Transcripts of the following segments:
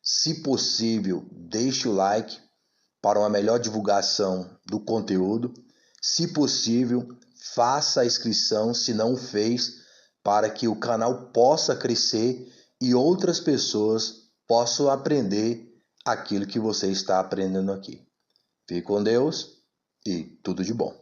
Se possível, deixe o like para uma melhor divulgação do conteúdo. Se possível, faça a inscrição se não o fez, para que o canal possa crescer e outras pessoas possam aprender aquilo que você está aprendendo aqui. Fique com Deus e tudo de bom.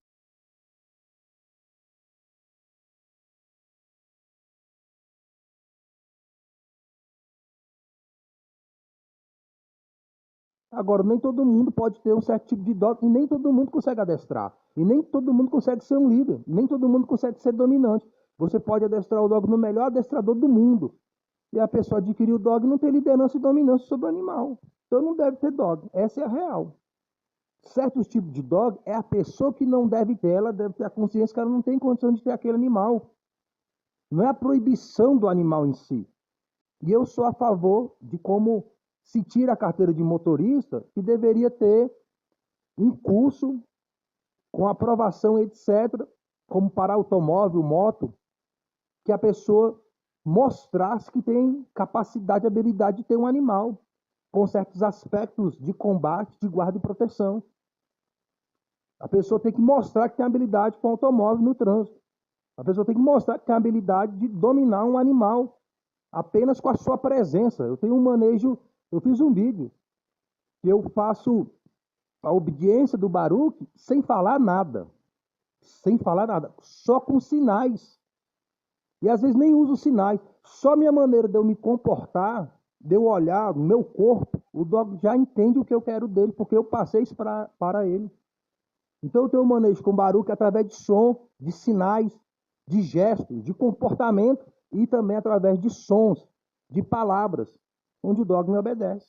Agora, nem todo mundo pode ter um certo tipo de dog e nem todo mundo consegue adestrar. E nem todo mundo consegue ser um líder. Nem todo mundo consegue ser dominante. Você pode adestrar o dog no melhor adestrador do mundo. E a pessoa adquirir o dog não tem liderança e dominância sobre o animal. Então não deve ter dog. Essa é a real. Certos tipos de dog é a pessoa que não deve ter. Ela deve ter a consciência que ela não tem condição de ter aquele animal. Não é a proibição do animal em si. E eu sou a favor de como se tira a carteira de motorista, que deveria ter um curso com aprovação, etc., como para automóvel, moto, que a pessoa mostrasse que tem capacidade e habilidade de ter um animal, com certos aspectos de combate, de guarda e proteção. A pessoa tem que mostrar que tem habilidade com automóvel no trânsito. A pessoa tem que mostrar que tem habilidade de dominar um animal apenas com a sua presença. Eu tenho um manejo, eu fiz um vídeo que eu faço a obediência do Baruque sem falar nada. Sem falar nada, só com sinais. E às vezes nem uso sinais. Só minha maneira de eu me comportar, de eu olhar no meu corpo, o dog já entende o que eu quero dele, porque eu passei isso para ele. Então eu tenho um manejo com o Baruque através de som, de sinais, de gestos, de comportamento e também através de sons, de palavras, onde o dog me obedece.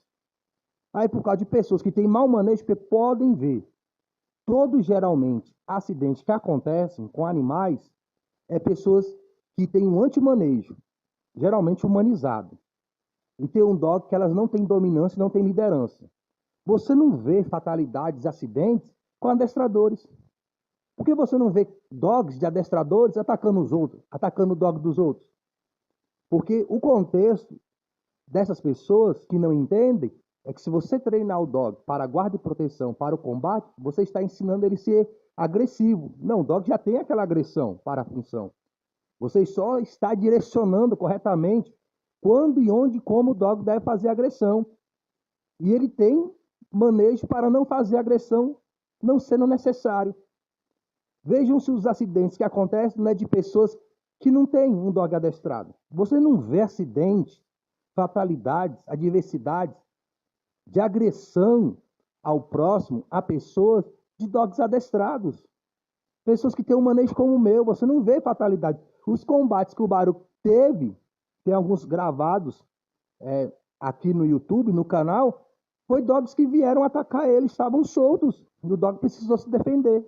Aí por causa de pessoas que têm mau manejo, porque podem ver, todos geralmente acidentes que acontecem com animais, é pessoas que têm um antimanejo, geralmente humanizado. E tem um dog que elas não têm dominância, não têm liderança. Você não vê fatalidades, acidentes com adestradores. Por que você não vê dogs de adestradores atacando os outros, atacando o dog dos outros? Porque o contexto dessas pessoas que não entendem é que se você treinar o dog para guarda e proteção, para o combate, você está ensinando ele a ser agressivo. Não, o dog já tem aquela agressão para a função. Você só está direcionando corretamente quando e onde e como o dog deve fazer agressão. E ele tem manejo para não fazer agressão não sendo necessário. Vejam se os acidentes que acontecem não é de pessoas que não têm um dog adestrado. Você não vê acidentes, fatalidades, adversidades de agressão ao próximo a pessoas de dogs adestrados. Pessoas que têm um manejo como o meu, você não vê fatalidade. Os combates que o Baruque teve, tem alguns gravados aqui no YouTube, no canal, foi dogs que vieram atacar ele, estavam soltos. O dog precisou se defender.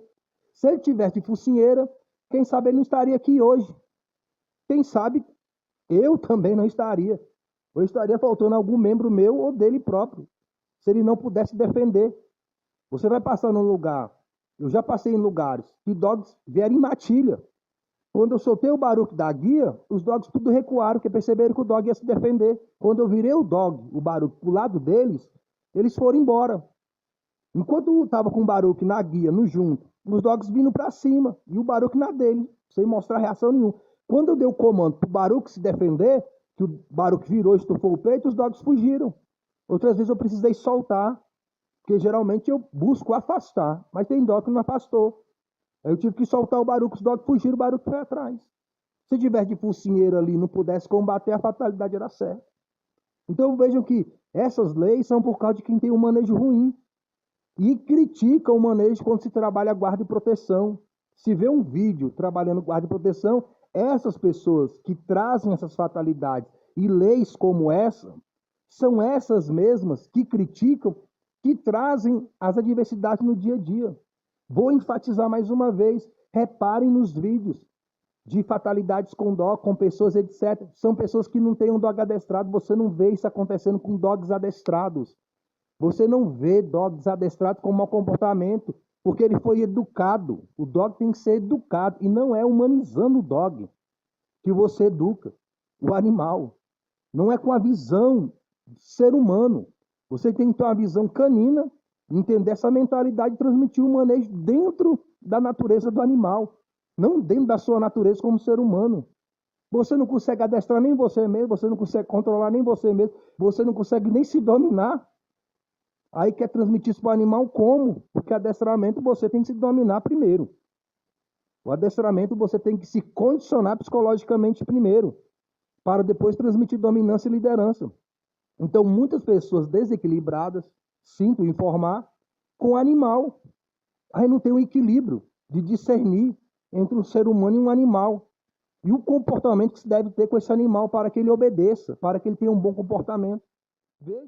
Se ele tivesse de focinheira, quem sabe ele não estaria aqui hoje. Quem sabe eu também não estaria. Ou estaria faltando algum membro meu ou dele próprio. Se ele não pudesse defender. Você vai passar num lugar, eu já passei em lugares, que dogs vieram em matilha. Quando eu soltei o Baruque da guia, os dogs tudo recuaram, porque perceberam que o dog ia se defender. Quando eu virei o Baruque, pro lado deles, eles foram embora. Enquanto eu estava com o Baruque na guia, no junto, os dogs vindo para cima, e o Baruque na dele, sem mostrar reação nenhuma. Quando eu dei o comando pro Baruque se defender, que o Baruque virou e estufou o peito, os dogs fugiram. Outras vezes eu precisei soltar, porque geralmente eu busco afastar, mas tem dog que não afastou. Aí eu tive que soltar o Baruque, os dogs fugiram, o Baruque foi atrás. Se tivesse de focinheiro ali e não pudesse combater, a fatalidade era certa. Então vejam que essas leis são por causa de quem tem um manejo ruim. E criticam o manejo quando se trabalha guarda e proteção. Se vê um vídeo trabalhando guarda e proteção, essas pessoas que trazem essas fatalidades e leis como essa, são essas mesmas que criticam, que trazem as adversidades no dia a dia. Vou enfatizar mais uma vez, reparem nos vídeos de fatalidades com dog, com pessoas, etc. São pessoas que não têm um dog adestrado, você não vê isso acontecendo com dogs adestrados. Você não vê dogs adestrados com mau comportamento, porque ele foi educado. O dog tem que ser educado, e não é humanizando o dog que você educa o animal. Não é com a visão de ser humano. Você tem que ter uma visão canina, entender essa mentalidade e transmitir o manejo dentro da natureza do animal, não dentro da sua natureza como ser humano. Você não consegue adestrar nem você mesmo, você não consegue controlar nem você mesmo, você não consegue nem se dominar. Aí quer transmitir isso para o animal como? Porque adestramento você tem que se dominar primeiro. O adestramento você tem que se condicionar psicologicamente primeiro, para depois transmitir dominância e liderança. Então, muitas pessoas desequilibradas, sinto informar, com o animal. Aí não tem um equilíbrio de discernir entre um ser humano e um animal. E o comportamento que se deve ter com esse animal para que ele obedeça, para que ele tenha um bom comportamento. Veja.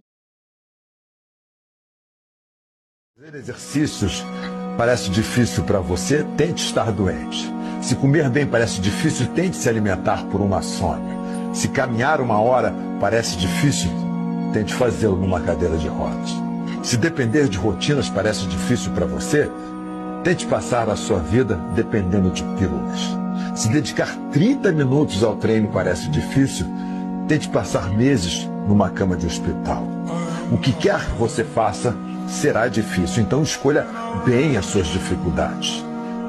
Fazer exercícios parece difícil para você, tente estar doente. Se comer bem parece difícil, tente se alimentar por uma sonha. Se caminhar 1 hora parece difícil, tente fazê-lo numa cadeira de rodas. Se depender de rotinas parece difícil para você, tente passar a sua vida dependendo de pílulas. Se dedicar 30 minutos ao treino parece difícil, tente passar meses numa cama de hospital. O que quer que você faça será difícil, então escolha bem as suas dificuldades.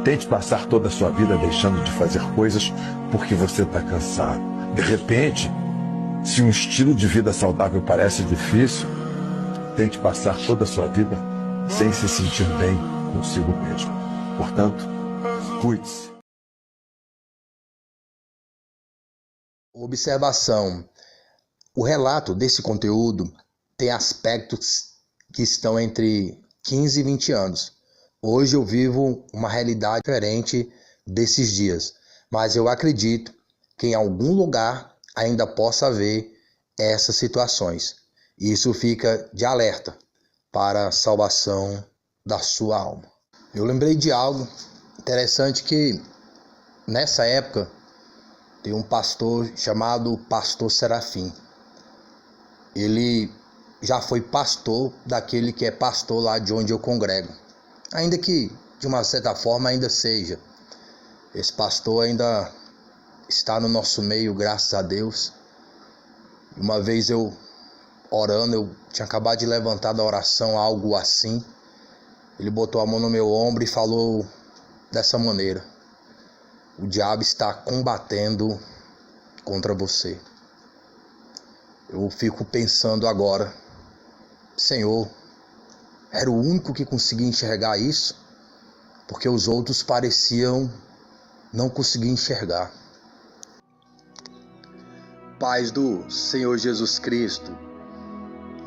Tente passar toda a sua vida deixando de fazer coisas porque você está cansado. De repente, se um estilo de vida saudável parece difícil, tente passar toda a sua vida sem se sentir bem consigo mesmo. Portanto, cuide-se. Observação. O relato desse conteúdo tem aspectos que estão entre 15 e 20 anos. Hoje eu vivo uma realidade diferente desses dias, mas eu acredito que em algum lugar ainda possa haver essas situações. Isso fica de alerta para a salvação da sua alma. Eu lembrei de algo interessante que nessa época tem um pastor chamado Pastor Serafim. Ele já foi pastor daquele que é pastor lá de onde eu congrego. Ainda que, de uma certa forma, ainda seja. Esse pastor ainda está no nosso meio, graças a Deus. Uma vez eu orando, eu tinha acabado de levantar da oração, algo assim. Ele botou a mão no meu ombro e falou dessa maneira: o diabo está combatendo contra você. Eu fico pensando agora, Senhor, era o único que conseguia enxergar isso, porque os outros pareciam não conseguir enxergar. Paz do Senhor Jesus Cristo,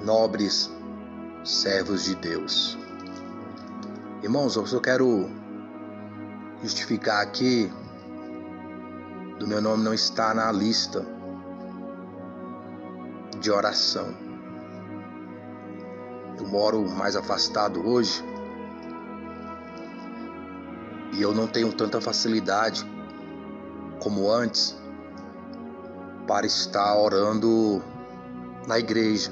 nobres servos de Deus. Irmãos, eu só quero justificar aqui do meu nome não está na lista de oração. Eu moro mais afastado hoje e eu não tenho tanta facilidade como antes para estar orando na igreja,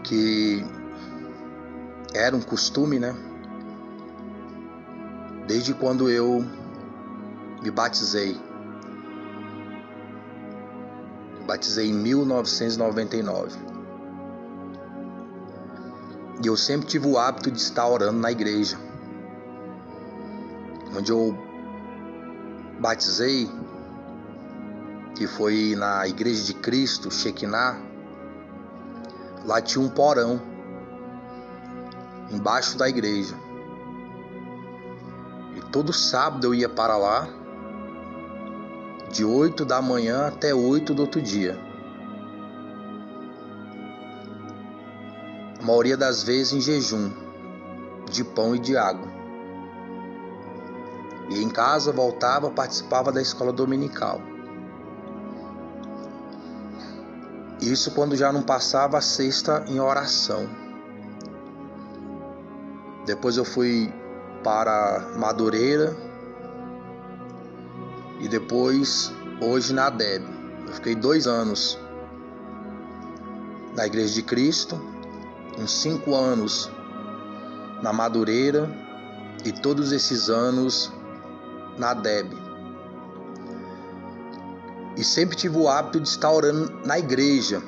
que era um costume, né? Desde quando eu me batizei. Batizei em 1999. E eu sempre tive o hábito de estar orando na igreja. Onde eu batizei, que foi na Igreja de Cristo, Shekinah, lá tinha um porão embaixo da igreja. E todo sábado eu ia para lá, de 8 da manhã até 8 do outro dia. A maioria das vezes em jejum, de pão e de água. E em casa voltava, participava da escola dominical. Isso quando já não passava a sexta em oração. Depois eu fui para Madureira e depois hoje na ADEB. Eu fiquei 2 anos na Igreja de Cristo, uns 5 anos na Madureira e todos esses anos na ADEB. E sempre tive o hábito de estar orando na igreja.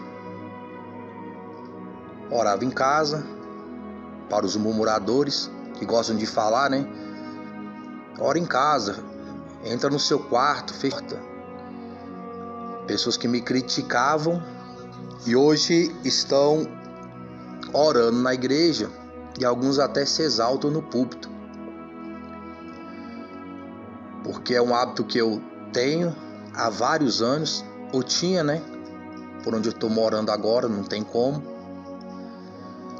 orava em casa, para os murmuradores que gostam de falar, né? Ora em casa, entra no seu quarto, fecha. Pessoas que me criticavam e hoje estão orando na igreja e alguns até se exaltam no púlpito. Porque é um hábito que eu tenho há vários anos, ou tinha, né? Por onde eu estou morando agora, não tem como.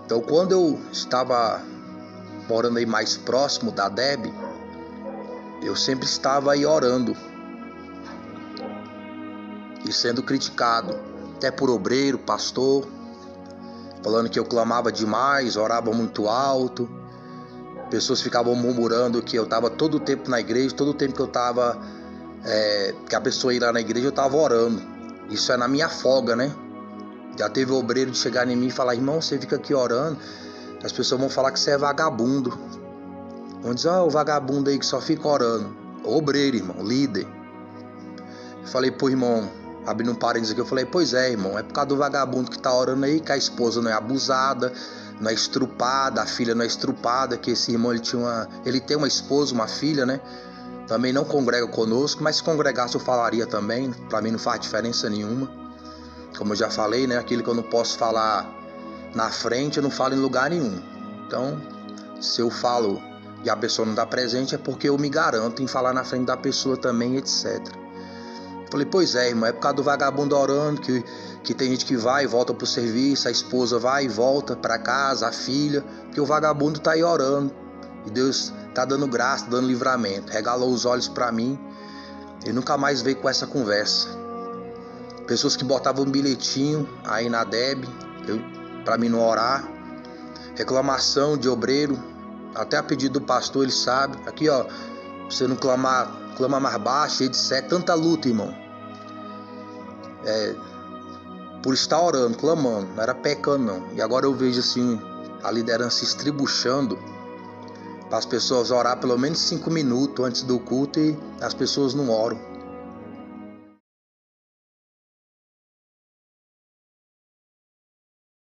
Então, quando eu estava morando aí mais próximo da Deb, eu sempre estava aí orando e sendo criticado, até por obreiro, pastor, falando que eu clamava demais, orava muito alto. Pessoas ficavam murmurando que eu estava todo o tempo na igreja, todo o tempo que eu estava, que a pessoa ia lá na igreja, eu estava orando. Isso é na minha folga, né? Já teve o obreiro de chegar em mim e falar: irmão, você fica aqui orando, as pessoas vão falar que você é vagabundo. Vão dizer: o vagabundo aí que só fica orando. Obreiro, irmão, líder. Eu falei: pô, irmão, abrindo um parênteses aqui, eu falei: pois é, irmão, é por causa do vagabundo que tá orando aí, que a esposa não é abusada, não é estrupada, a filha não é estrupada, que esse irmão ele tem uma esposa, uma filha, né? Também não congrega conosco, mas se congregasse eu falaria também, pra mim não faz diferença nenhuma. Como eu já falei, né? Aquilo que eu não posso falar na frente, eu não falo em lugar nenhum. Então, se eu falo e a pessoa não está presente, é porque eu me garanto em falar na frente da pessoa também, etc. Falei: pois é, irmão, é por causa do vagabundo orando, que tem gente que vai e volta pro serviço, a esposa vai e volta para casa, a filha, porque o vagabundo tá aí orando. E Deus tá dando graça, dando livramento. Regalou os olhos para mim e nunca mais veio com essa conversa. Pessoas que botavam um bilhetinho aí na Deb, para mim não orar. Reclamação de obreiro, até a pedido do pastor, ele sabe. Aqui, ó, você não clama mais baixo, etc. Tanta luta, irmão. Por estar orando, clamando, não era pecando não. E agora eu vejo assim, a liderança estribuchando para as pessoas orar pelo menos 5 minutos antes do culto e as pessoas não oram.